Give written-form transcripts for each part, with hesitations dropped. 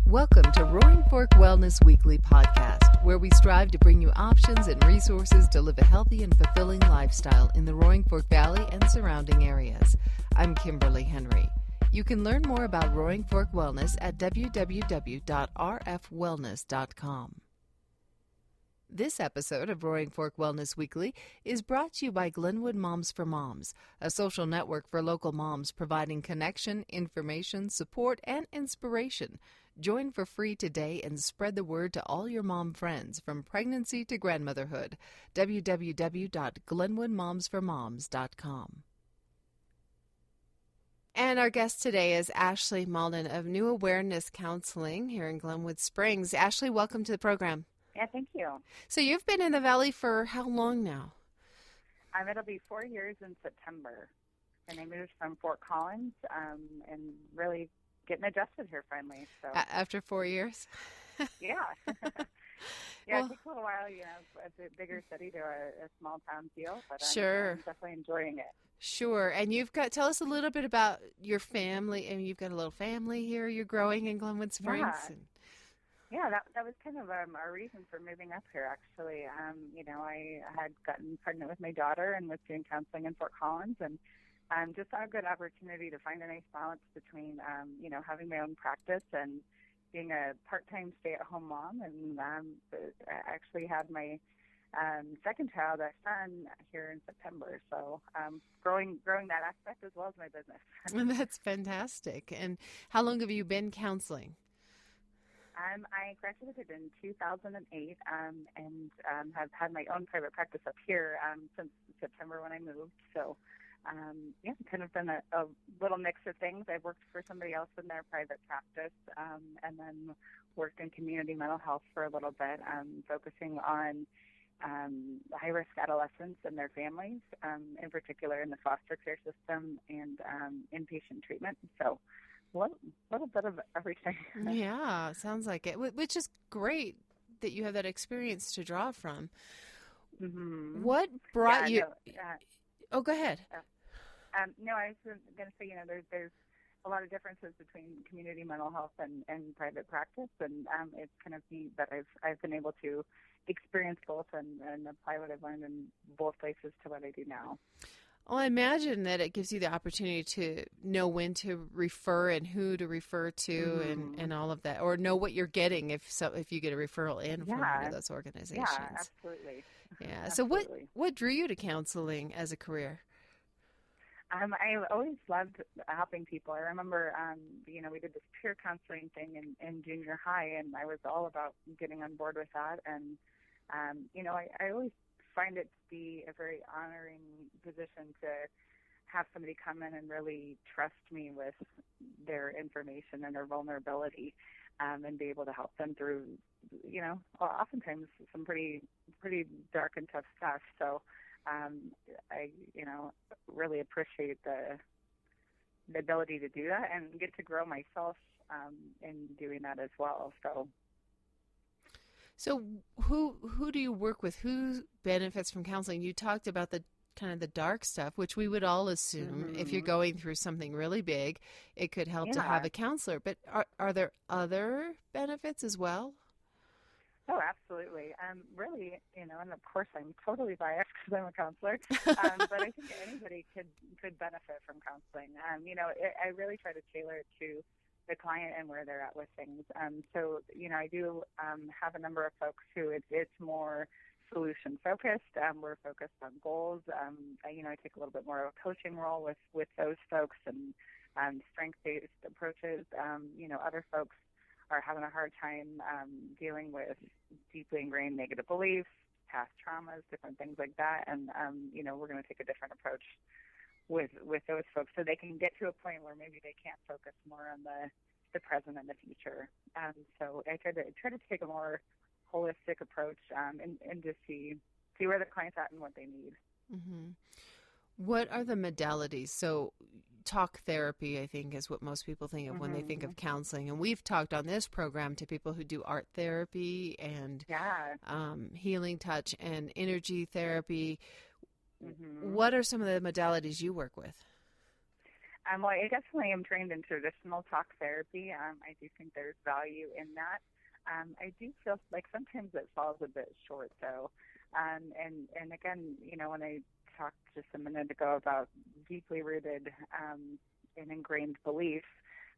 Welcome to Roaring Fork Wellness Weekly podcast, where we strive to bring you options and resources to live a healthy and fulfilling lifestyle in the Roaring Fork Valley and surrounding areas. I'm Kimberly Henry. You can learn more about Roaring Fork Wellness at www.rfwellness.com. This episode of Roaring Fork Wellness Weekly is brought to you by Glenwood Moms for Moms, a social network for local moms providing connection, information, support, and inspiration. Join for free today and spread the word to all your mom friends from pregnancy to grandmotherhood. www.glenwoodmomsformoms.com. And our guest today is Ashley Mauldin of New Awareness Counseling here in Glenwood Springs. Ashley, welcome to the program. Yeah, thank you. So you've been in the Valley for how long now? It'll be 4 years in September. And I moved from Fort Collins and really getting adjusted here finally. So After 4 years? Yeah. Well, it takes a little while, a bigger city to a small town feel, but sure. I'm definitely enjoying it. Sure. And tell us a little bit about your family. I mean, you've got a little family here. You're growing in Glenwood Springs. Yeah, that was kind of our reason for moving up here, actually. I had gotten pregnant with my daughter and was doing counseling in Fort Collins, and just saw a good opportunity to find a nice balance between, having my own practice and being a part-time stay-at-home mom. And I actually had my second child, our son, here in September. So growing that aspect as well as my business. That's fantastic. And how long have you been counseling? I graduated in 2008 and have had my own private practice up here since September when I moved. So, kind of been a little mix of things. I've worked for somebody else in their private practice and then worked in community mental health for a little bit, focusing on high-risk adolescents and their families, in particular in the foster care system and inpatient treatment. So, a little bit of everything. Yeah, sounds like it, which is great that you have that experience to draw from. Mm-hmm. What brought you... Oh, go ahead. No, I was going to say, there's a lot of differences between community mental health and private practice, and it's kind of neat that I've been able to experience both and apply what I've learned in both places to what I do now. Well, I imagine that it gives you the opportunity to know when to refer and who to refer to and all of that, or know what you're getting if you get a referral in from one of those organizations. Yeah, absolutely. Yeah. Absolutely. So what drew you to counseling as a career? I always loved helping people. I remember, we did this peer counseling thing in junior high, and I was all about getting on board with that. And, I always find it to be a very honoring position to have somebody come in and really trust me with their information and their vulnerability, and be able to help them through, oftentimes some pretty dark and tough stuff. So I really appreciate the ability to do that and get to grow myself in doing that as well. So who do you work with? Who benefits from counseling? You talked about the kind of the dark stuff, which we would all assume if you're going through something really big, it could help to have a counselor. But are there other benefits as well? Oh, absolutely. Really, and of course I'm totally biased because I'm a counselor, but I think anybody could benefit from counseling. I really try to tailor it to the client and where they're at with things. So, I do have a number of folks who it's more solution focused. We're focused on goals. I take a little bit more of a coaching role with those folks and strength-based approaches. Other folks are having a hard time dealing with deeply ingrained negative beliefs, past traumas, different things like that. And, we're going to take a different approach with those folks so they can get to a point where maybe they can't focus more on the present and the future. So I try to take a more holistic approach and just see where the client's at and what they need. Mm-hmm. What are the modalities? So talk therapy, I think, is what most people think of when they think of counseling. And we've talked on this program to people who do art therapy and healing touch and energy therapy. What are some of the modalities you work with? Well, I definitely am trained in traditional talk therapy. I do think there's value in that. I do feel like sometimes it falls a bit short, though. And again, when I talked just a minute ago about deeply rooted and ingrained beliefs,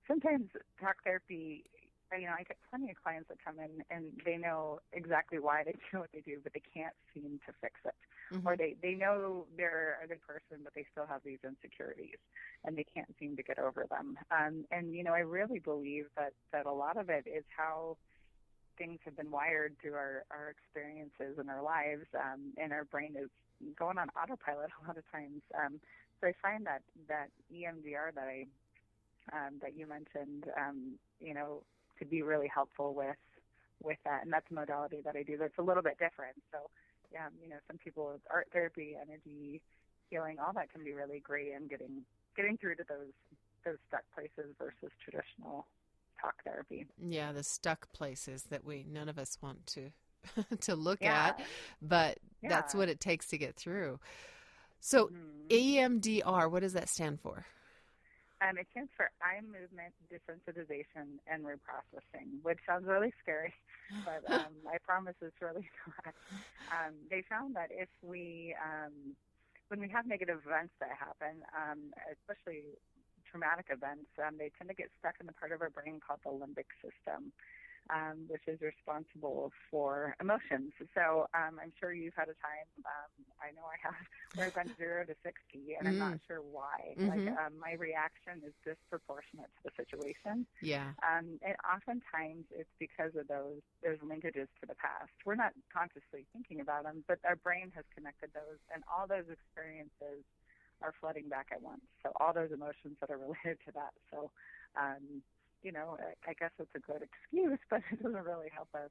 sometimes talk therapy, I get plenty of clients that come in and they know exactly why they do what they do, but they can't seem to fix it. Mm-hmm. Or they know they're a good person, but they still have these insecurities and they can't seem to get over them. And I really believe that a lot of it is how things have been wired through our experiences in our lives, and our brain is going on autopilot a lot of times. So I find that EMDR that you mentioned, could be really helpful with that, and that's a modality that I do that's a little bit different. So, some people with art therapy, energy healing, all that can be really great in getting through to those stuck places versus traditional talk therapy. Yeah, the stuck places that none of us want to to look at, but that's what it takes to get through. So EMDR, what does that stand for? It stands for Eye Movement Desensitization and Reprocessing, which sounds really scary, but I promise it's really not. They found that if we, when we have negative events that happen, especially traumatic events, they tend to get stuck in the part of our brain called the limbic system, which is responsible for emotions. So I'm sure you've had a time, I know I have, where I've gone 0 to 60, and I'm not sure why. Mm-hmm. My reaction is disproportionate to the situation. Yeah. And oftentimes it's because of those linkages to the past. We're not consciously thinking about them, but our brain has connected those, and all those experiences are flooding back at once. So all those emotions that are related to that. So, I guess it's a good excuse, but it doesn't really help us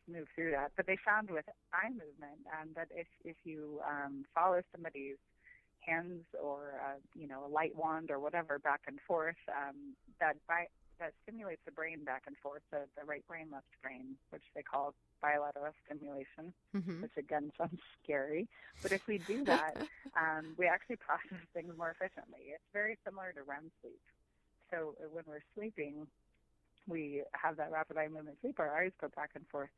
move through that. But they found with eye movement that if you follow somebody's hands or a light wand or whatever back and forth, that stimulates the brain back and forth, the right brain, left brain, which they call bilateral stimulation, which again sounds scary. But if we do that, we actually process things more efficiently. It's very similar to REM sleep. So when we're sleeping, we have that rapid eye movement sleep. Our eyes go back and forth,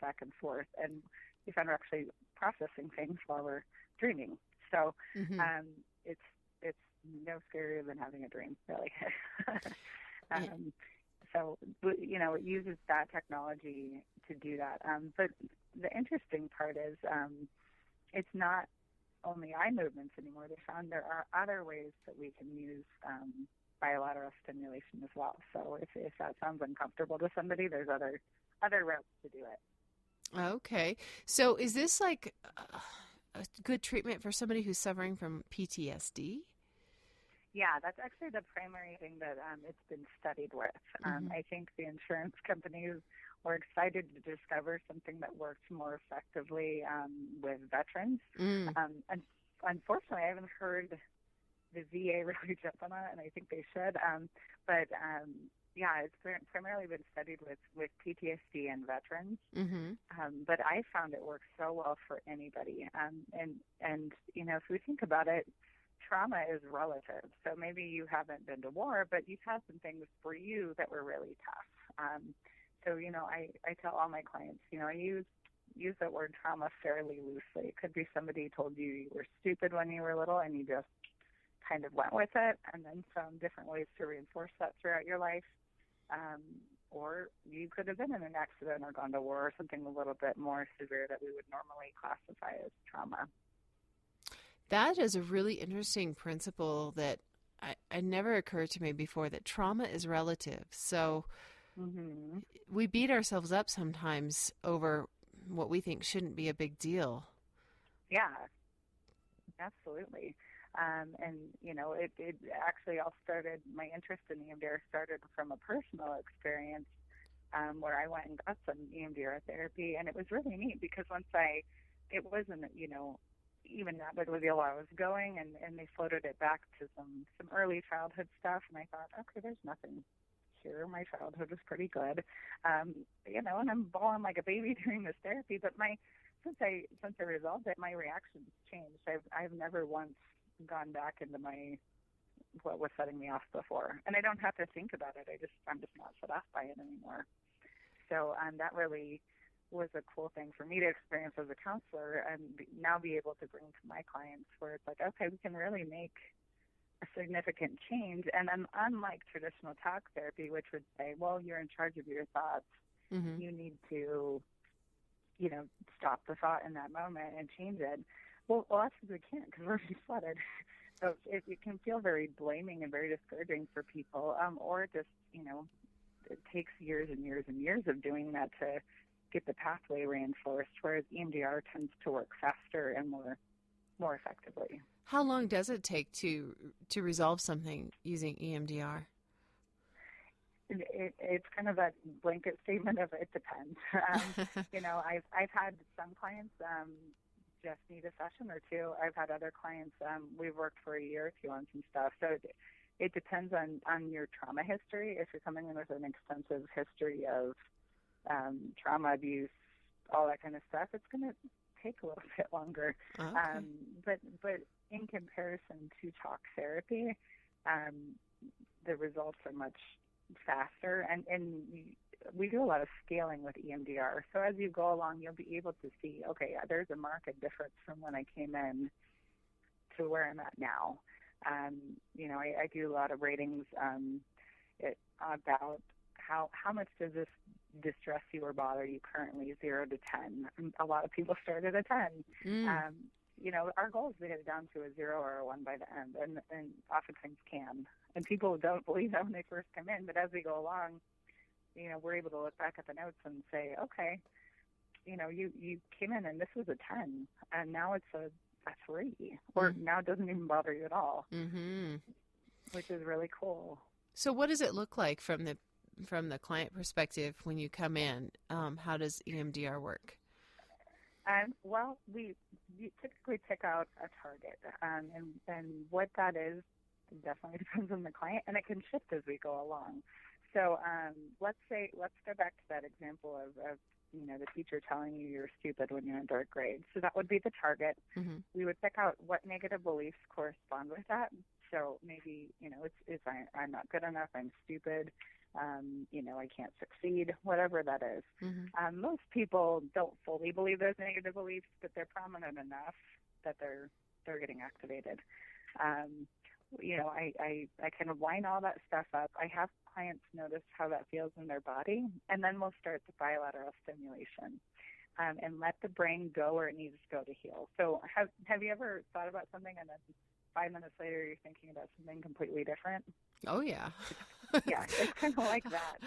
and we find we're actually processing things while we're dreaming. So it's no scarier than having a dream, really. So, it uses that technology to do that. But the interesting part is it's not only eye movements anymore. They found there are other ways that we can use bilateral stimulation as well. So if that sounds uncomfortable to somebody, there's other routes to do it. Okay. So is this like a good treatment for somebody who's suffering from PTSD? Yeah, that's actually the primary thing that it's been studied with. I think the insurance companies were excited to discover something that works more effectively with veterans. And unfortunately, I haven't heard the VA really jump on it, and I think they should. But it's primarily been studied with PTSD and veterans. But I found it works so well for anybody. And if we think about it, trauma is relative. So maybe you haven't been to war, but you've had some things for you that were really tough. So I tell all my clients, I use that word trauma fairly loosely. It could be somebody told you were stupid when you were little and you just kind of went with it and then found different ways to reinforce that throughout your life. Or you could have been in an accident or gone to war or something a little bit more severe that we would normally classify as trauma. That is a really interesting principle that I never occurred to me before, that trauma is relative. So we beat ourselves up sometimes over what we think shouldn't be a big deal. Yeah, absolutely. It actually all started, my interest in EMDR started from a personal experience where I went and got some EMDR therapy, and it was really neat because it wasn't, even that big of a deal where I was going, and they floated it back to some early childhood stuff, and I thought, okay, there's nothing here. My childhood was pretty good, and I'm bawling like a baby during this therapy, but since I resolved it, my reactions changed. I've never once gone back into my what was setting me off before. And I don't have to think about it. I'm just not set off by it anymore. So that really was a cool thing for me to experience as a counselor, and now be able to bring to my clients, where it's like, okay, we can really make a significant change. And then, unlike traditional talk therapy, which would say, well, you're in charge of your thoughts, you need to, stop the thought in that moment and change it. Well, actually we can't, because we're already flooded. So it can feel very blaming and very discouraging for people, or just, it takes years and years and years of doing that to get the pathway reinforced, whereas EMDR tends to work faster and more effectively. How long does it take to resolve something using EMDR? It's kind of a blanket statement of it depends. I've had some clients just need a session or two. I've had other clients, we've worked for a year or two on some stuff. So it depends on your trauma history. If you're coming in with an extensive history of trauma, abuse, all that kind of stuff, it's going to take a little bit longer. Okay. But in comparison to talk therapy, the results are much faster, and we do a lot of scaling with EMDR. So as you go along, you'll be able to see, okay, there's a marked difference from when I came in to where I'm at now. I do a lot of ratings about how much does this distress you or bother you currently, 0 to 10. A lot of people start at a 10. Our goal is to get it down to a 0 or a 1 by the end, and often things can. And people don't believe that when they first come in, but as we go along, we're able to look back at the notes and say, okay, you came in and this was a 10, and now it's a 3, or now it doesn't even bother you at all, which is really cool. So what does it look like from the client perspective when you come in? How does EMDR work? Well, we typically pick out a target, and what that is definitely depends on the client, and it can shift as we go along. So let's go back to that example of the teacher telling you you're stupid when you're in third grade. So that would be the target. We would pick out what negative beliefs correspond with that. So maybe, it's I'm not good enough, I'm stupid, I can't succeed, whatever that is. Most people don't fully believe those negative beliefs, but they're prominent enough that they're getting activated. I kind of line all that stuff up. I have clients notice how that feels in their body, and then we'll start the bilateral stimulation and let the brain go where it needs to go to heal. So have you ever thought about something and then 5 minutes later you're thinking about something completely different? Oh, yeah. Yeah, it's kind of like that.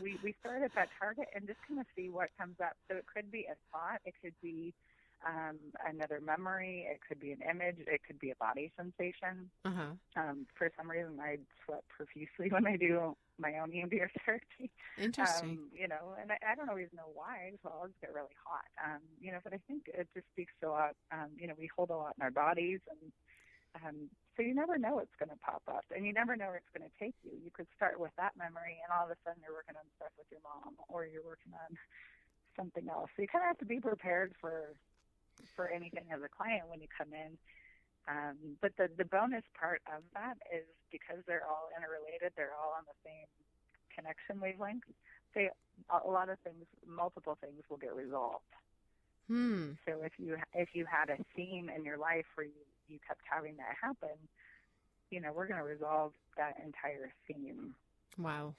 We start at that target and just kind of see what comes up. So it could be a thought, it could be another memory, it could be an image, it could be a body sensation. For some reason, I sweat profusely when I do my own EMDR therapy. Interesting. And I don't always know why, so I'll just get really hot. But I think it just speaks to a lot. We hold a lot in our bodies, and so you never know what's going to pop up, and you never know where it's going to take you. You could start with that memory, and all of a sudden you're working on stuff with your mom, or you're working on something else. So you kind of have to be prepared for anything as a client when you come in. But the bonus part of that is because they're all interrelated, they're all on the same connection wavelength, a lot of things, multiple things will get resolved. So if you had a theme in your life where you kept having that happen, we're going to resolve that entire theme. Wow.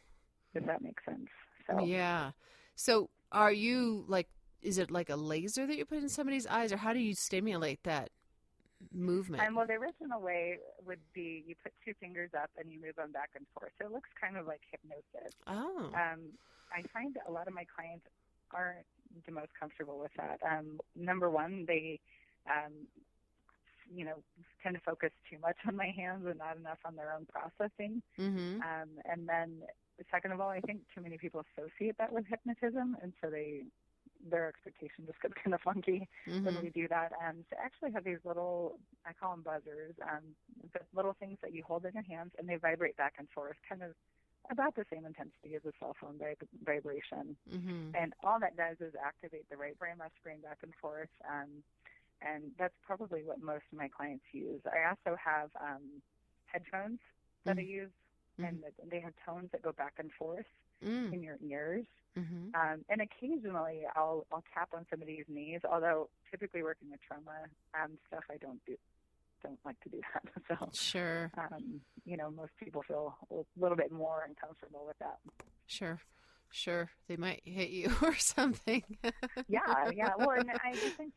Does that make sense? So yeah. So are you is it like a laser that you put in somebody's eyes, or how do you stimulate that movement? Well, the original way would be you put 2 fingers up and you move them back and forth. So it looks kind of like hypnosis. Oh. I find a lot of my clients aren't the most comfortable with that. Number one, they, tend to focus too much on my hands and not enough on their own processing. And then, second of all, I think too many people associate that with hypnotism, and so their expectation just gets kind of funky when we do that. To actually have these little, I call them buzzers, but little things that you hold in your hands, and they vibrate back and forth, kind of about the same intensity as a cell phone vibration. And all that does is activate the right brain, left brain back and forth. And that's probably what most of my clients use. I also have headphones that I use, and they have tones that go back and forth in your ears. And occasionally I'll tap on somebody's knees, although typically working with trauma stuff, I don't like to do that. So sure. Most people feel a little bit more uncomfortable with that. Sure. They might hit you or something. Yeah. Well, and I just think,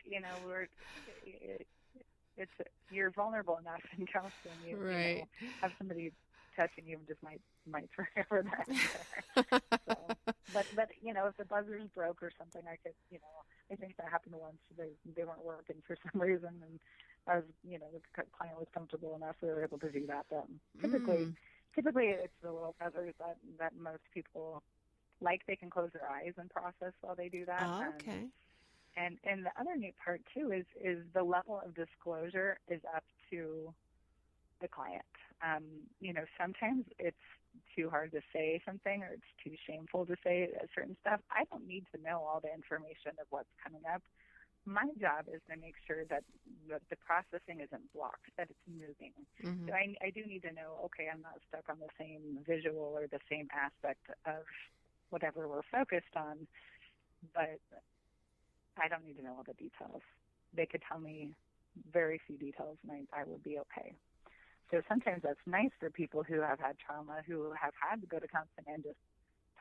you're vulnerable enough in counseling. You have somebody touching you just might forever that. So, but if the buzzers broke or something, I could, I think that happened once. They weren't working for some reason, and I was, the client was comfortable enough we were able to do that. But typically it's the little buzzers that most people like. They can close their eyes and process while they do that. Oh, okay. And the other neat part too is the level of disclosure is up to the client. Sometimes it's too hard to say something, or it's too shameful to say certain stuff. I don't need to know all the information of what's coming up. My job is to make sure that the processing isn't blocked, that it's moving. So I do need to know, okay, I'm not stuck on the same visual or the same aspect of whatever we're focused on, but I don't need to know all the details. They could tell me very few details, and I would be okay. So sometimes that's nice for people who have had trauma, who have had to go to counseling and just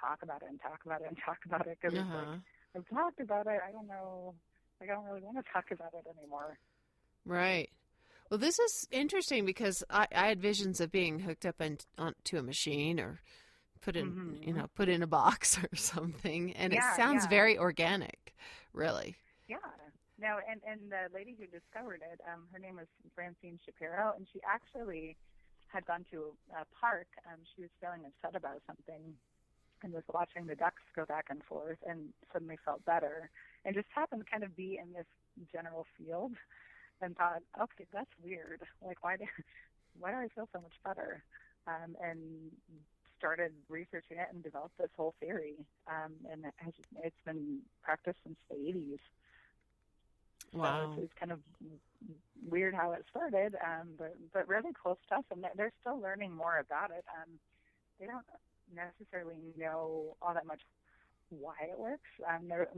talk about it and talk about it and talk about it. Because it's like, I've talked about it. I don't know. I don't really want to talk about it anymore. Right. Well, this is interesting because I had visions of being hooked up onto a machine or put in a box or something. And it sounds very organic, really. Yeah. No, and the lady who discovered it, her name was Francine Shapiro, and she actually had gone to a park. She was feeling upset about something and was watching the ducks go back and forth and suddenly felt better, and just happened to kind of be in this general field and thought, okay, that's weird. Like, why do I feel so much better? And started researching it and developed this whole theory. And it's been practiced since the 80s. Wow. So it's kind of weird how it started, but really cool stuff. And they're still learning more about it. They don't necessarily know all that much why it works.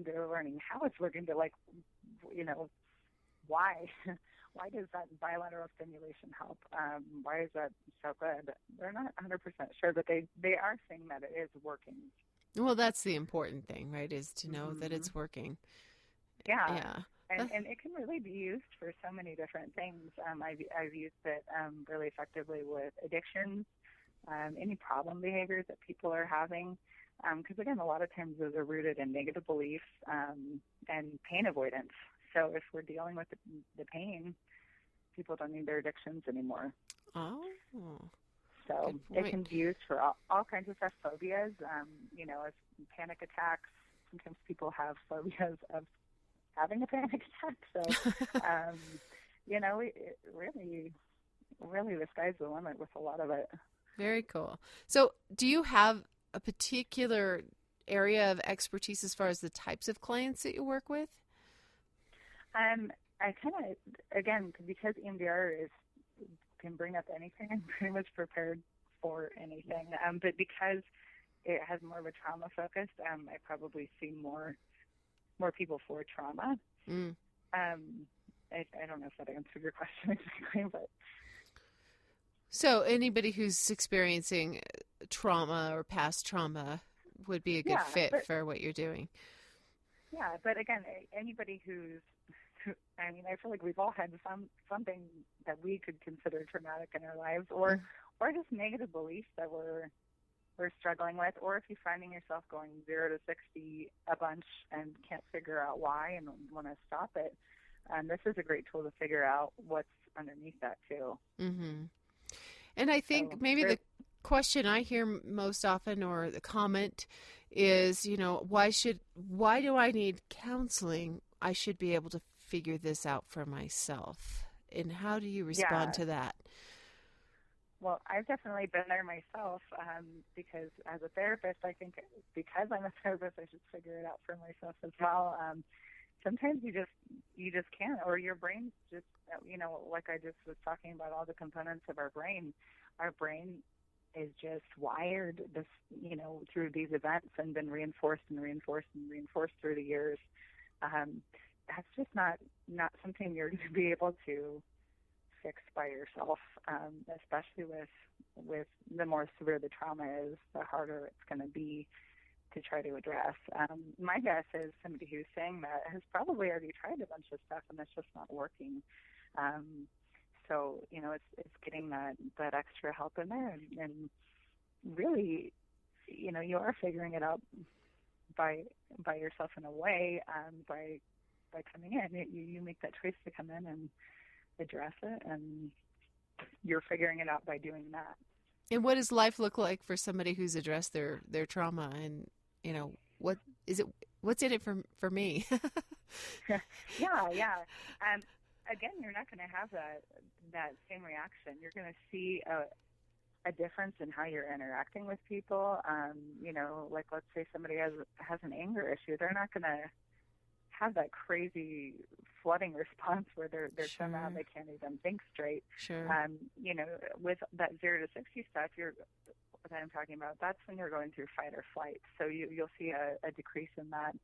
They're learning how it's working, but why? Why does that bilateral stimulation help? Why is that so good? They're not 100% sure, but they are saying that it is working. Well, that's the important thing, right, is to know that it's working. Yeah. And it can really be used for so many different things. I've used it really effectively with addictions, any problem behaviors that people are having. Because, again, a lot of times those are rooted in negative beliefs and pain avoidance. So if we're dealing with the pain, people don't need their addictions anymore. Oh. So it can be used for all kinds of stuff, phobias, as panic attacks. Sometimes people have phobias of having a panic attack. So, really the sky's the limit with a lot of it. Very cool. So do you have a particular area of expertise as far as the types of clients that you work with? I kind of, again, because EMDR can bring up anything, I'm pretty much prepared for anything. But because it has more of a trauma focus, I probably see more people for trauma. I don't know if that answered your question exactly, but. So anybody who's experiencing trauma or past trauma would be a good fit for what you're doing. Yeah, but again, anybody I feel like we've all had something that we could consider traumatic in our lives, or just negative beliefs that we're struggling with, or if you're finding yourself going 0 to 60 a bunch and can't figure out why and want to stop it, this is a great tool to figure out what's underneath that too. Mm-hmm. And I think the question I hear most often, or the comment, is, why do I need counseling? I should be able to figure this out for myself. And how do you respond to that? Well, I've definitely been there myself, because as a therapist, I think because I'm a therapist, I should figure it out for myself as well. sometimes you just can't, or your brain's just, like I just was talking about all the components of our brain is just wired this, through these events and been reinforced and reinforced and reinforced through the years. That's just not something you're going to be able to fix by yourself, especially with the more severe the trauma is, the harder it's going to be to try to address. My guess is somebody who's saying that has probably already tried a bunch of stuff and it's just not working. So, it's getting that extra help in there, and really, you are figuring it out by yourself in a way, by coming in. You make that choice to come in and address it, and you're figuring it out by doing that. And what does life look like for somebody who's addressed their trauma, and what's in it for me? Yeah. Again, you're not going to have that same reaction. You're going to see a difference in how you're interacting with people. Like let's say somebody has an anger issue, they're not going to have that crazy flooding response where they're Sure. so mad they can't even think straight. Sure. With that 0 to 60 stuff that I'm talking about, that's when you're going through fight or flight. So you'll see a decrease in that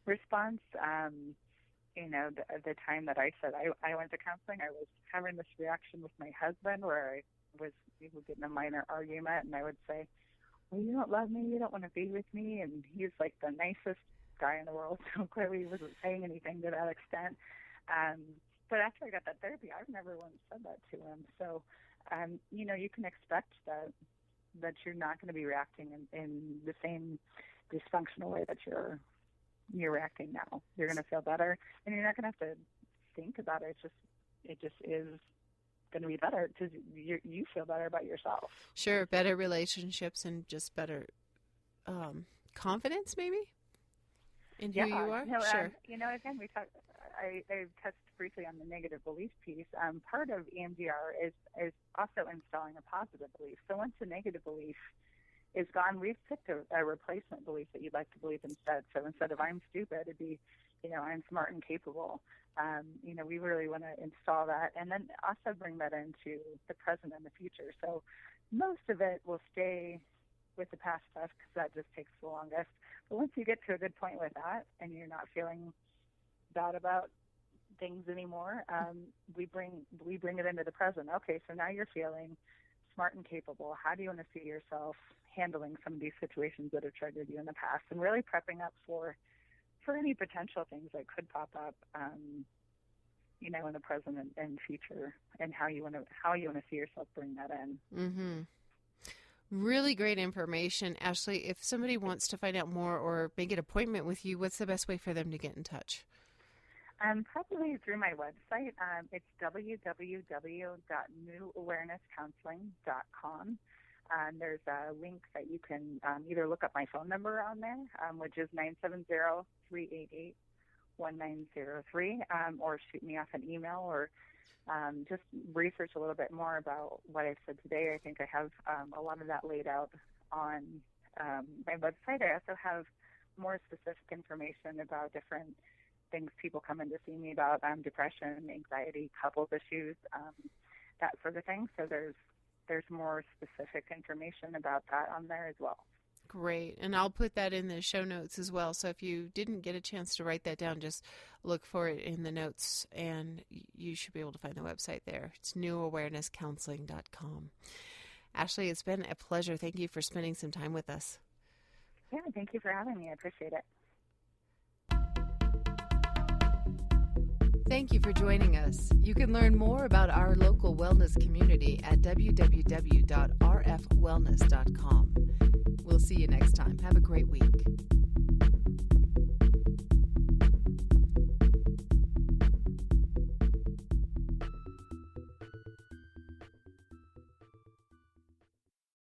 response. The time that I said I went to counseling, I was having this reaction with my husband where we would get in a minor argument, and I would say, well, you don't love me, you don't want to be with me, and he's like the nicest guy in the world, so clearly he wasn't saying anything to that extent. But after I got that therapy, I've never once said that to him. So, you can expect that you're not going to be reacting in the same dysfunctional way that you're reacting now. You're going to feel better, and you're not going to have to think about it. It just is going to be better because you feel better about yourself. Sure, better relationships and just better confidence, maybe, in who you are. Sure. Again, I touched briefly on the negative belief piece. Part of EMDR is also installing a positive belief. So once the negative belief is gone, we've picked a replacement belief that you'd like to believe instead. So instead of I'm stupid, it'd be, I'm smart and capable. We really want to install that, and then also bring that into the present and the future. So most of it will stay with the past stuff because that just takes the longest. But once you get to a good point with that and you're not feeling bad about things anymore, we bring it into the present. Okay, so now you're feeling smart and capable. How do you want to see yourself handling some of these situations that have triggered you in the past, and really prepping up for any potential things that could pop up, in the present and future, and how you want to see yourself bring that in. Mm-hmm. Really great information, Ashley. If somebody wants to find out more or make an appointment with you, what's the best way for them to get in touch? Probably through my website. It's www.newawarenesscounseling.com. There's a link that you can either look up my phone number on there, which is 970-388-1903, or shoot me off an email, or just research a little bit more about what I've said today. I think I have a lot of that laid out on my website. I also have more specific information about different things people come in to see me about, depression, anxiety, couples issues, that sort of thing. So there's more specific information about that on there as well. Great. And I'll put that in the show notes as well. So if you didn't get a chance to write that down, just look for it in the notes and you should be able to find the website there. It's newawarenesscounseling.com. Ashley, it's been a pleasure. Thank you for spending some time with us. Yeah, thank you for having me. I appreciate it. Thank you for joining us. You can learn more about our local wellness community at www.rfwellness.com. We'll see you next time. Have a great week.